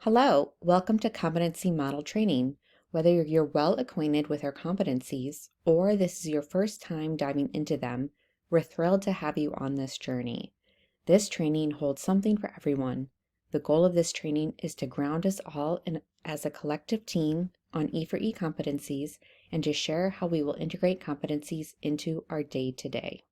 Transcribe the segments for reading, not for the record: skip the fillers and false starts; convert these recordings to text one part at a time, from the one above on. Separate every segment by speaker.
Speaker 1: Hello, welcome to Competency Model Training. Whether you're well acquainted with our competencies or this is your first time diving into them, we're thrilled to have you on this journey. This training holds something for everyone. The goal of this training is to ground us all as a collective team on E4E competencies and to share how we will integrate competencies into our day-to-day.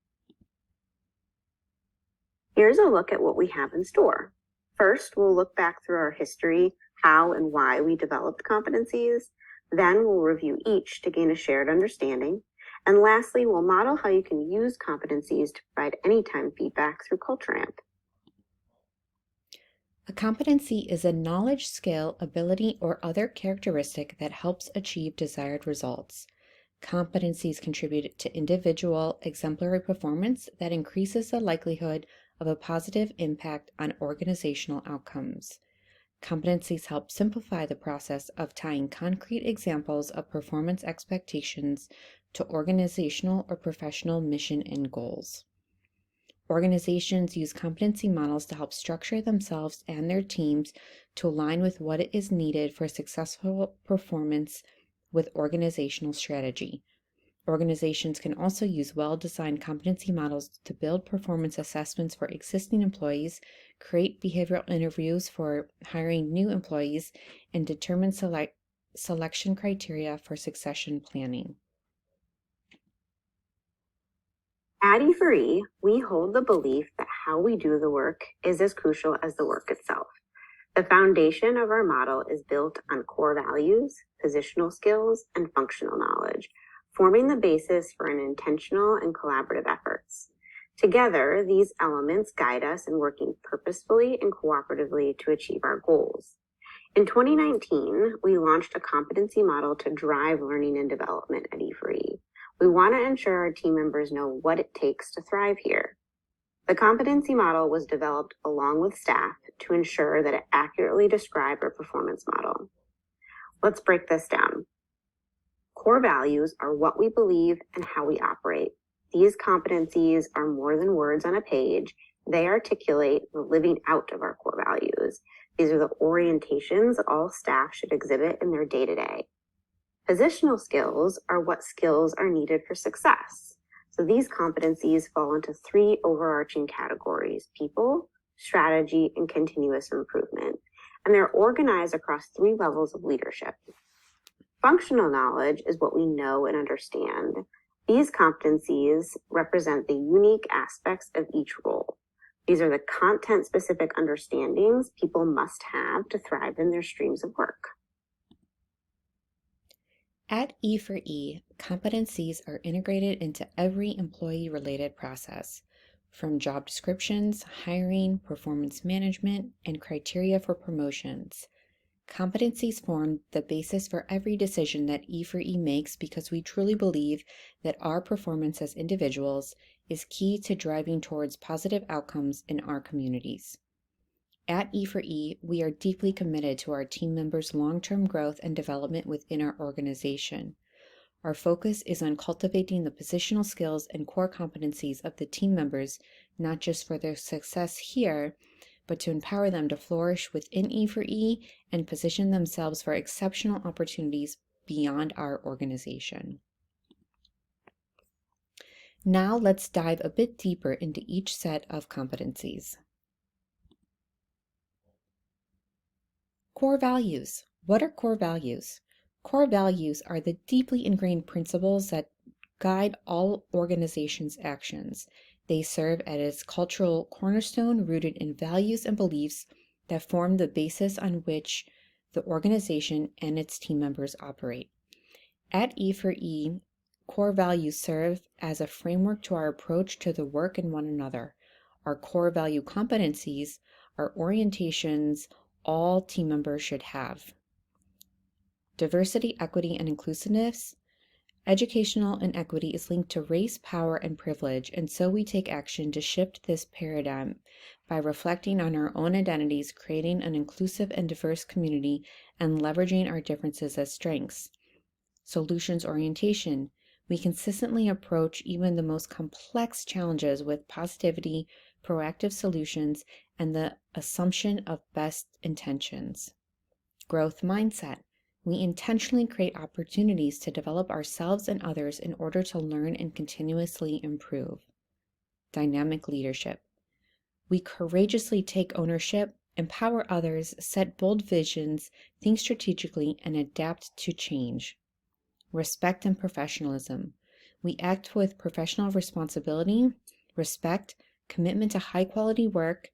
Speaker 2: Here's a look at what we have in store. First, we'll look back through our history, how and why we developed competencies. Then we'll review each to gain a shared understanding. And lastly, we'll model how you can use competencies to provide anytime feedback through Culture Amp.
Speaker 1: A competency is a knowledge, skill, ability, or other characteristic that helps achieve desired results. Competencies contribute to individual exemplary performance that increases the likelihood of a positive impact on organizational outcomes. Competencies help simplify the process of tying concrete examples of performance expectations to organizational or professional mission and goals. Organizations use competency models to help structure themselves and their teams to align with what is needed for successful performance with organizational strategy. Organizations can also use well-designed competency models to build performance assessments for existing employees, create behavioral interviews for hiring new employees, and determine selection criteria for succession planning.
Speaker 2: At E4E, we hold the belief that how we do the work is as crucial as the work itself. The foundation of our model is built on core values, positional skills, and functional knowledge, forming the basis for an intentional and collaborative efforts. Together, these elements guide us in working purposefully and cooperatively to achieve our goals. In 2019, we launched a competency model to drive learning and development at E4E. We want to ensure our team members know what it takes to thrive here. The competency model was developed along with staff to ensure that it accurately described our performance model. Let's break this down. Core values are what we believe and how we operate. These competencies are more than words on a page. They articulate the living out of our core values. These are the orientations that all staff should exhibit in their day-to-day. Positional skills are what skills are needed for success. So these competencies fall into three overarching categories: people, strategy, and continuous improvement. And they're organized across three levels of leadership. Functional knowledge is what we know and understand. These competencies represent the unique aspects of each role. These are the content-specific understandings people must have to thrive in their streams of work.
Speaker 1: At E4E, competencies are integrated into every employee-related process, from job descriptions, hiring, performance management, and criteria for promotions. Competencies form the basis for every decision that E4E makes because we truly believe that our performance as individuals is key to driving towards positive outcomes in our communities. At E4E, we are deeply committed to our team members' long-term growth and development within our organization. Our focus is on cultivating the positional skills and core competencies of the team members, not just for their success here, but to empower them to flourish within E4E and position themselves for exceptional opportunities beyond our organization. Now let's dive a bit deeper into each set of competencies. Core values. What are core values? Core values are the deeply ingrained principles that guide all organizations' actions. They serve as a cultural cornerstone rooted in values and beliefs that form the basis on which the organization and its team members operate. At E4E, core values serve as a framework to our approach to the work and one another. Our core value competencies are orientations all team members should have. Diversity, equity, and inclusiveness. Educational inequity is linked to race, power, and privilege, and so we take action to shift this paradigm by reflecting on our own identities, creating an inclusive and diverse community, and leveraging our differences as strengths. Solutions orientation. We consistently approach even the most complex challenges with positivity, proactive solutions, and the assumption of best intentions. Growth mindset. We intentionally create opportunities to develop ourselves and others in order to learn and continuously improve. Dynamic leadership. We courageously take ownership, empower others, set bold visions, think strategically, and adapt to change. Respect and professionalism. We act with professional responsibility, respect, commitment to high quality work,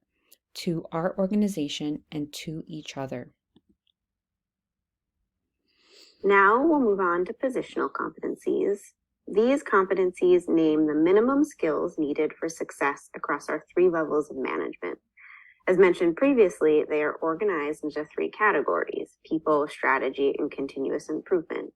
Speaker 1: to our organization, and to each other.
Speaker 2: Now we'll move on to positional competencies. These competencies name the minimum skills needed for success across our 3 levels of management. As mentioned previously, they are organized into 3 categories: people, strategy, and continuous improvement.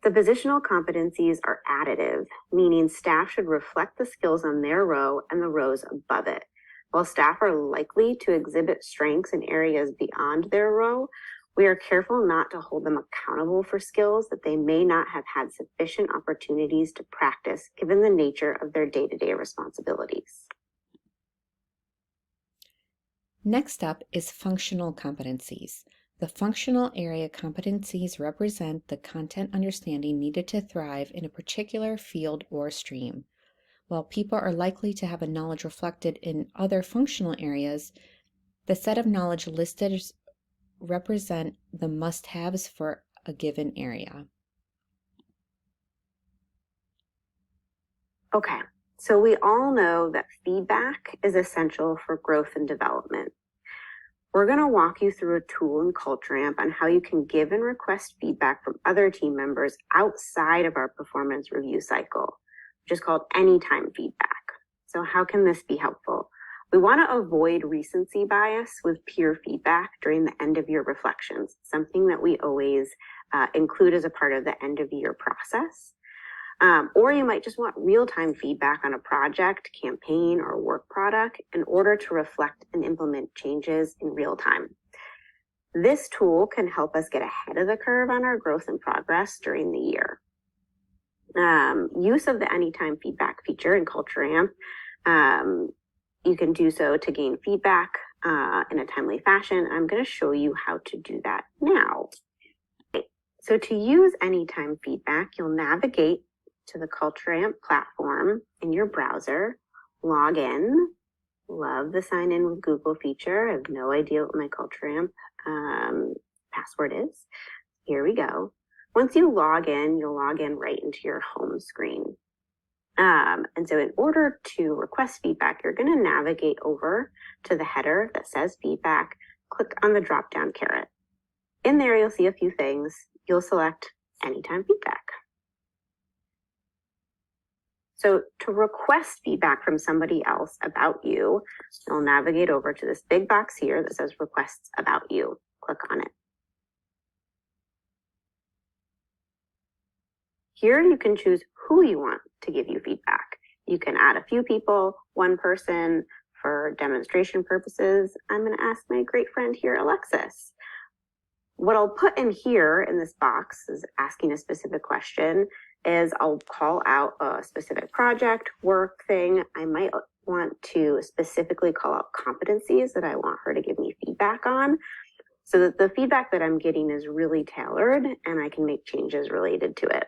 Speaker 2: The positional competencies are additive, meaning staff should reflect the skills on their row and the rows above it. While staff are likely to exhibit strengths in areas beyond their row, we are careful not to hold them accountable for skills that they may not have had sufficient opportunities to practice given the nature of their day-to-day responsibilities.
Speaker 1: Next up is functional competencies. The functional area competencies represent the content understanding needed to thrive in a particular field or stream. While people are likely to have a knowledge reflected in other functional areas, the set of knowledge listed represent the must-haves for a given area.
Speaker 2: Okay, so we all know that feedback is essential for growth and development. We're going to walk you through a tool in CultureAmp on how you can give and request feedback from other team members outside of our performance review cycle, which is called anytime feedback. So how can this be helpful? We want to avoid recency bias with peer feedback during the end of year reflections, something that we always include as a part of the end of year process. Or you might just want real-time feedback on a project, campaign, or work product in order to reflect and implement changes in real time. This tool can help us get ahead of the curve on our growth and progress during the year. Use of the anytime feedback feature in CultureAmp, you can do so to gain feedback in a timely fashion. I'm going to show you how to do that now. So to use anytime feedback, you'll navigate to the CultureAmp platform in your browser, log in. Love the sign in with Google feature. I have no idea what my CultureAmp password is. Here we go. Once you log in, you'll log in right into your home screen. And so in order to request feedback, you're going to navigate over to the header that says feedback, click on the drop-down caret. In there, you'll see a few things. You'll select anytime feedback. So to request feedback from somebody else about you, you'll navigate over to this big box here that says requests about you. Click on it. Here you can choose who you want to give you feedback. You can add a few people, one person. For demonstration purposes, I'm going to ask my great friend here, Alexis. What I'll put in here in this box is asking a specific question is I'll call out a specific project, work thing. I might want to specifically call out competencies that I want her to give me feedback on so that the feedback that I'm getting is really tailored and I can make changes related to it.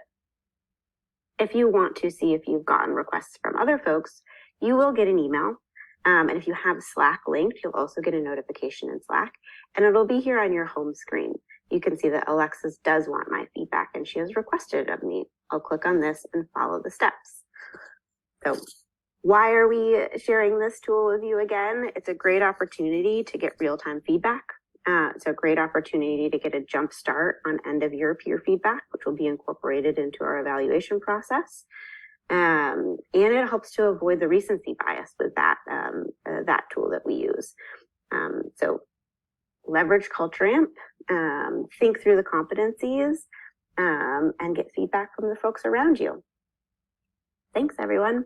Speaker 2: If you want to see if you've gotten requests from other folks, you will get an email. And if you have Slack linked, you'll also get a notification in Slack, and it'll be here on your home screen. You can see that Alexis does want my feedback and she has requested it of me. I'll click on this and follow the steps. So why are we sharing this tool with you again? It's a great opportunity to get real-time feedback. It's a great opportunity to get a jump start on end of year peer feedback, which will be incorporated into our evaluation process. And it helps to avoid the recency bias with that tool that we use. So leverage CultureAmp, think through the competencies, and get feedback from the folks around you. Thanks, everyone.